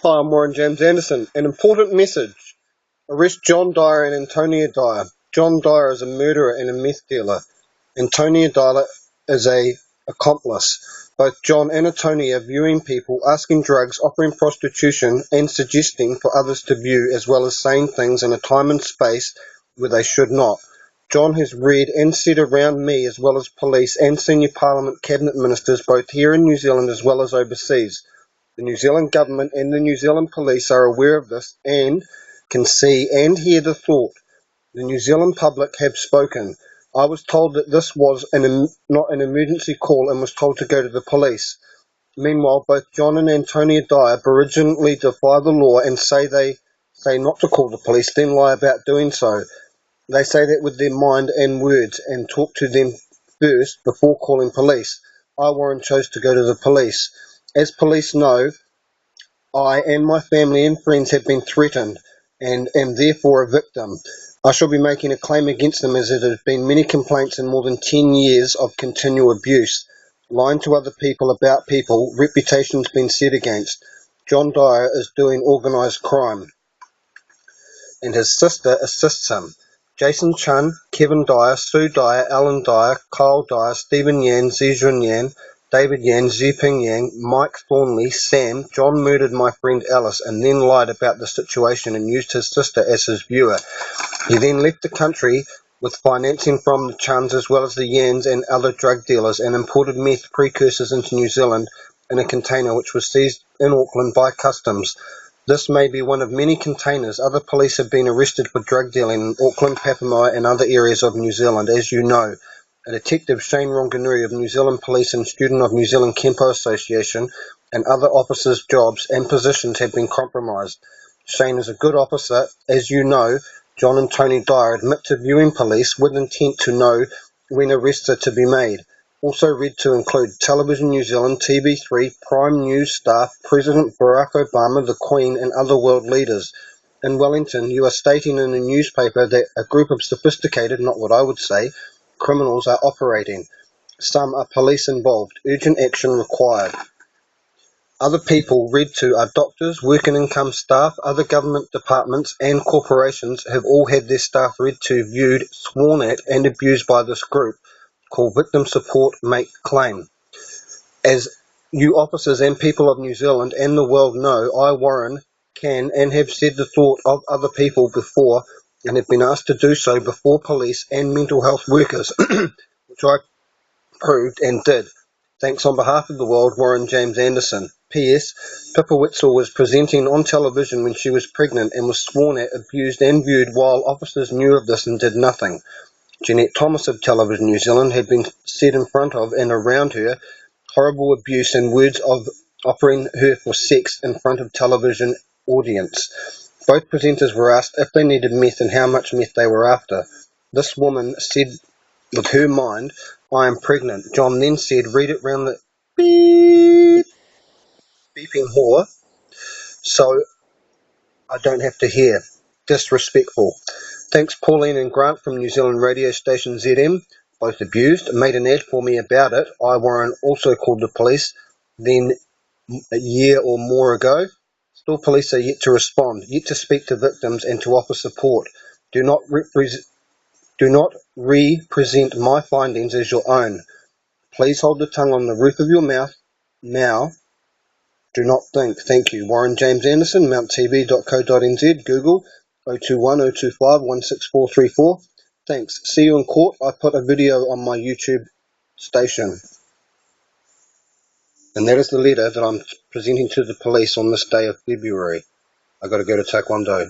Hi, I'm Warren James Anderson. An important message. Arrest John Dyer and Antonia Dyer. John Dyer is a murderer and a meth dealer. Antonia Dyer is a accomplice. Both John and Antonia are viewing people, asking drugs, offering prostitution, and suggesting for others to view, as well as saying things in a time and space where they should not. John has read and said around me, as well as police and senior Parliament cabinet ministers, both here in New Zealand as well as overseas. The New Zealand government and the New Zealand police are aware of this and can see and hear the thought. The New Zealand public have spoken. I was told that this was not an emergency call and was told to go to the police. Meanwhile, both John and Antonia Dyer belligerently defy the law and say not to call the police, then lie about doing so. They say that with their mind and words and talk to them first before calling police. I, Warren, chose to go to the police. As police know, I and my family and friends have been threatened and am therefore a victim. I shall be making a claim against them, as there have been many complaints and more than 10 years of continual abuse. Lying to other people about people, reputation's been set against. John Dyer is doing organised crime, and his sister assists him. Jason Chun, Kevin Dyer, Sue Dyer, Alan Dyer, Kyle Dyer, Stephen Yan, Zizun Yan, David Yan, Ziping Yang, Mike Thornley, Sam. John murdered my friend Alice and then lied about the situation and used his sister as his viewer. He then left the country with financing from the Chuns as well as the Yans and other drug dealers, and imported meth precursors into New Zealand in a container which was seized in Auckland by customs. This may be one of many containers. Other police have been arrested for drug dealing in Auckland, Papamoa and other areas of New Zealand, as you know. A detective, Shane Ronganui of New Zealand Police and student of New Zealand Kempo Association, and other officers' jobs and positions have been compromised. Shane is a good officer. As you know, John and Tony Dyer admit to viewing police with intent to know when arrests are to be made. Also read to include Television New Zealand, TV3, Prime News staff, President Barack Obama, the Queen and other world leaders. In Wellington, you are stating in a newspaper that a group of sophisticated, not what I would say, criminals are operating. Some are police involved. Urgent action required. Other people read to are doctors, work and income staff, other government departments and corporations have all had their staff read to, viewed, sworn at and abused by this group called Victim Support Make Claim. As you officers and people of New Zealand and the world know, I, Warren, can and have said the thought of other people before and have been asked to do so before police and mental health workers, which I proved and did. Thanks on behalf of the world, Warren James Anderson. P.S. Pippa Witzel was presenting on television when she was pregnant and was sworn at, abused and viewed while officers knew of this and did nothing. Jeanette Thomas of Television New Zealand had been said in front of and around her horrible abuse and words of offering her for sex in front of television audience. Both presenters were asked if they needed meth and how much meth they were after. This woman said with her mind, I am pregnant. John then said, read it round the beeping whore so I don't have to hear. Disrespectful. Thanks Pauline and Grant from New Zealand radio station ZM, both abused, made an ad for me about it. I, Warren, also called the police then a year or more ago. Still police are yet to respond, yet to speak to victims and to offer support. Do not represent my findings as your own. Please hold the tongue on the roof of your mouth now. Do not think. Thank you. Warren James Anderson, mounttv.co.nz, Google 021 025 16434. Thanks. See you in court. I put a video on my YouTube station. And that is the letter that I'm presenting to the police on this day of February. I got to go to Taekwondo.